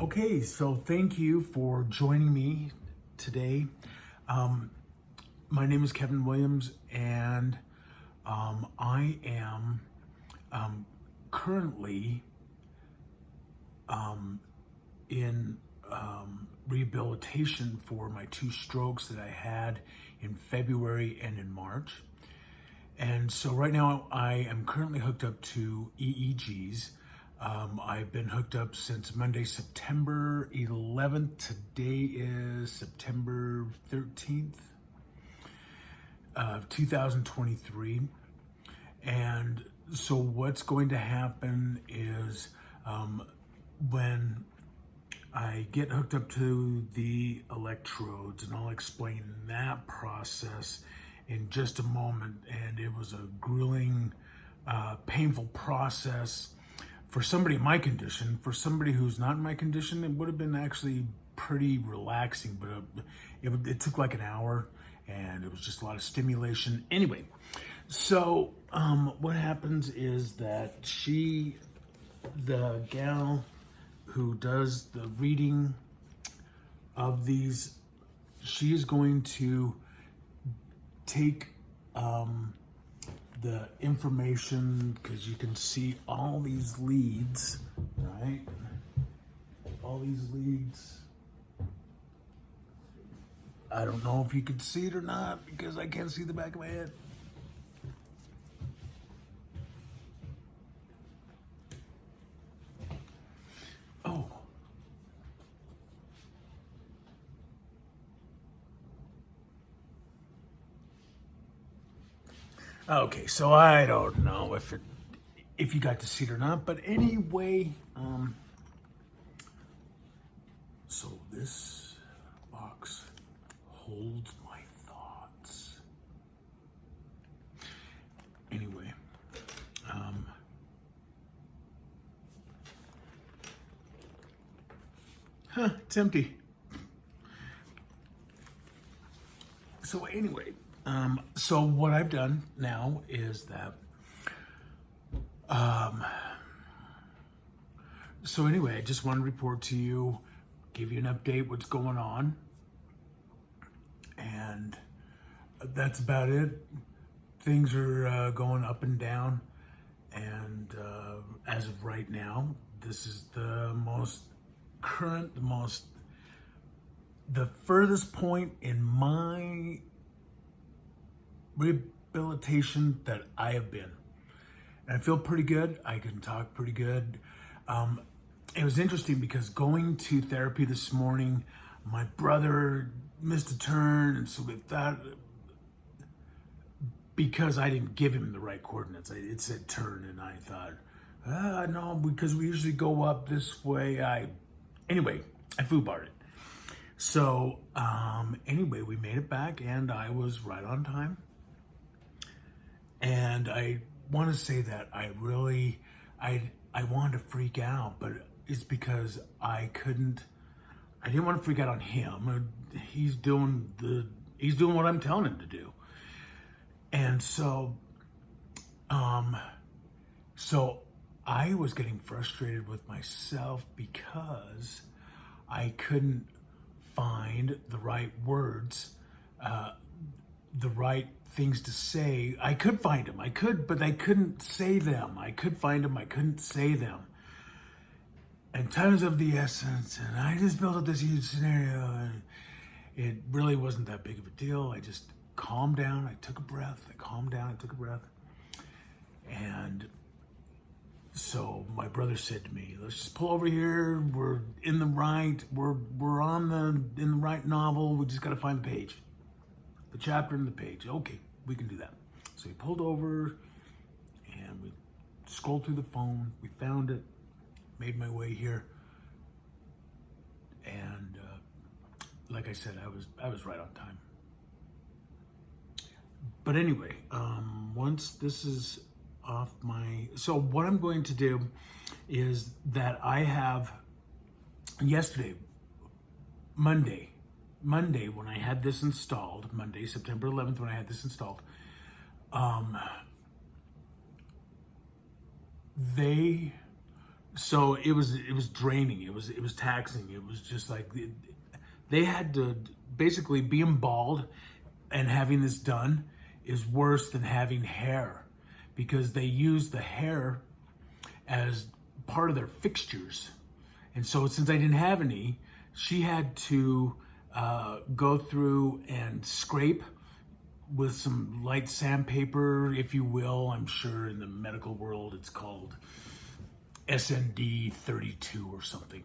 Okay, so thank you for joining me today. My name is Kevin Williams, and I am currently in rehabilitation for my two strokes that I had in February and in March. And so right now I am currently hooked up to EEGs. I've been hooked up since Monday, September 11th. Today is September 13th of 2023. And so what's going to happen is when I get hooked up to the electrodes, and I'll explain that process in just a moment. And it was a grueling, painful process for somebody in my condition. For somebody who's not in my condition, it would have been actually pretty relaxing, but it took like an hour, and it was just a lot of stimulation. Anyway, so what happens is that the gal who does the reading of these, she is going to take the information, because you can see all these leads, right? All these leads. I don't know if you could see it or not because I can't see the back of my head. Oh. Okay, so I don't know if you got to see it or not, but anyway, so this box holds my thoughts. Anyway, it's empty. So anyway, so what I've done now is that, so anyway, I just want to report to you, give you an update what's going on, and that's about it. Things are going up and down, and as of right now, this is the most current, the furthest point in my rehabilitation that I have been. And I feel pretty good. I can talk pretty good. It was interesting because going to therapy this morning, my brother missed a turn, and so we thought, because I didn't give him the right coordinates, it said turn, and I thought, no, because we usually go up this way. Anyway, I foobarred it. So anyway, we made it back, and I was right on time. And I want to say that I wanted to freak out, but it's because I didn't want to freak out on him. He's doing what I'm telling him to do. And so I was getting frustrated with myself because I couldn't find the right words, the right things to say. I could find them, but I couldn't say them. I could find them, I couldn't say them. And time is of the essence, and I just built up this huge scenario, and it really wasn't that big of a deal. I just calmed down, I took a breath, and so my brother said to me, let's just pull over here, we're in the right novel, we just gotta find the page. The chapter and the page. Okay, we can do that. So we pulled over and we scrolled through the phone. We found it, made my way here. And like I said, I was right on time. But anyway, once this is off so what I'm going to do is that I have yesterday, Monday, when I had this installed, Monday, September 11th, when I had this installed, they So it was draining. It was taxing. It was just like they had to basically being bald and having this done is worse than having hair because they use the hair as part of their fixtures. And so since I didn't have any, she had to go through and scrape with some light sandpaper, if you will. I'm sure in the medical world it's called SND 32 or something.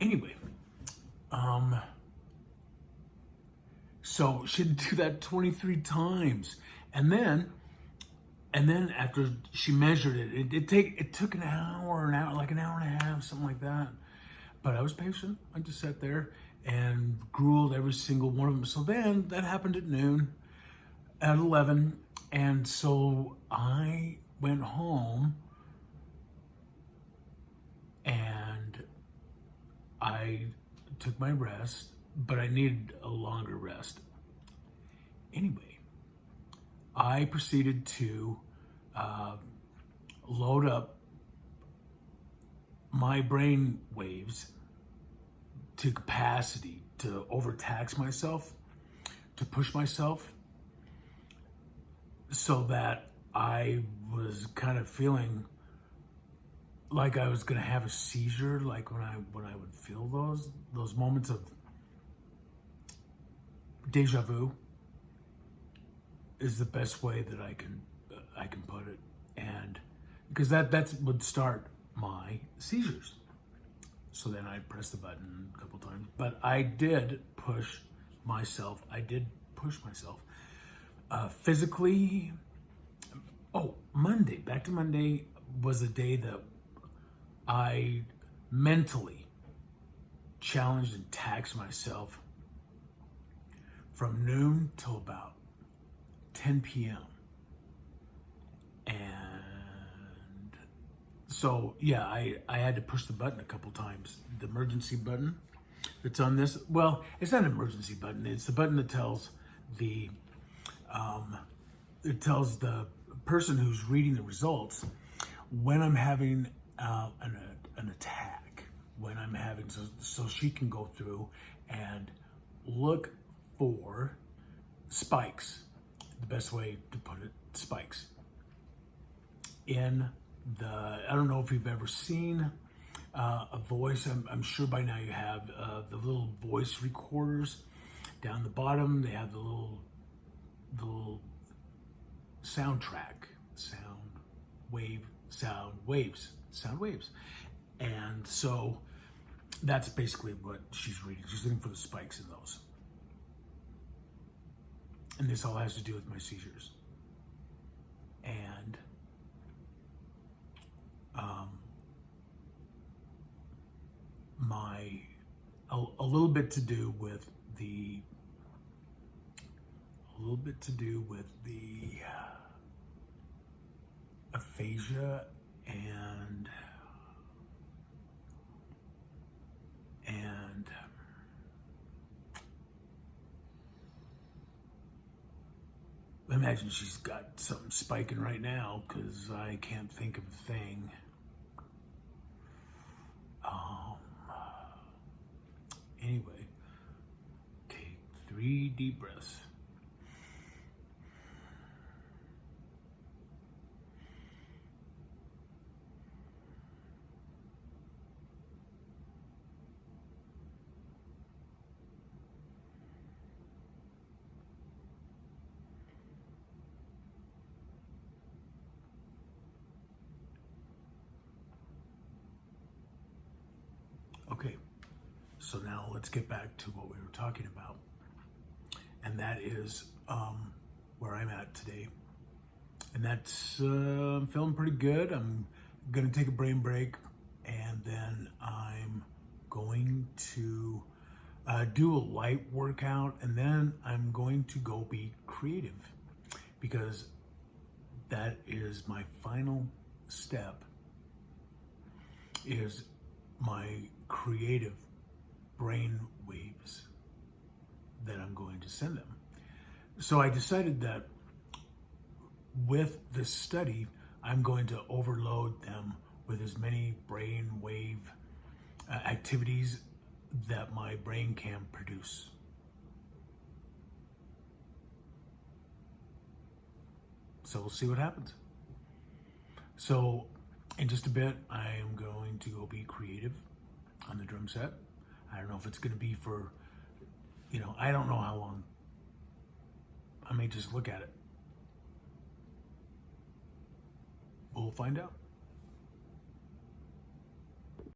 Anyway, so she had to do that 23 times. And then after she measured it, it took an hour, like an hour and a half, something like that. But I was patient. I just sat there and grueled every single one of them. So then that happened at noon, at 11. And so I went home and I took my rest, but I needed a longer rest. Anyway, I proceeded to load up my brain waves to capacity, to overtax myself, to push myself, so that I was kind of feeling like I was gonna have a seizure, like when I would feel those moments of deja vu is the best way that I can put it, and because that would start my seizures. So then I pressed the button a couple times, but I did push myself. Physically. Oh, Monday. Back to Monday was a day that I mentally challenged and taxed myself from noon till about 10 p.m. And so, yeah, I had to push the button a couple times. The emergency button that's on this, well, it's not an emergency button. It's the button that tells the the person who's reading the results when I'm having an attack, when I'm having, so she can go through and look for spikes. The best way to put it, spikes. I don't know if you've ever seen a voice, I'm sure by now you have the little voice recorders down the bottom. They have the little soundtrack, sound waves. And so that's basically what she's reading. She's looking for the spikes in those. And this all has to do with my seizures. And a little bit to do with the aphasia and imagine she's got something spiking right now because I can't think of the thing. Anyway, take 3 deep breaths. Okay, so now let's get back to what we were talking about. And that is where I'm at today. And that's, I'm feeling pretty good. I'm going to take a brain break, and then I'm going to do a light workout, and then I'm going to go be creative, because that is my final step, is my creative brain waves that I'm going to send them. So I decided that with this study, I'm going to overload them with as many brain wave activities that my brain can produce. So we'll see what happens. So in just a bit, I am going to go be creative on the drum set. I don't know if it's going to be for, I don't know how long. I may just look at it. We'll find out.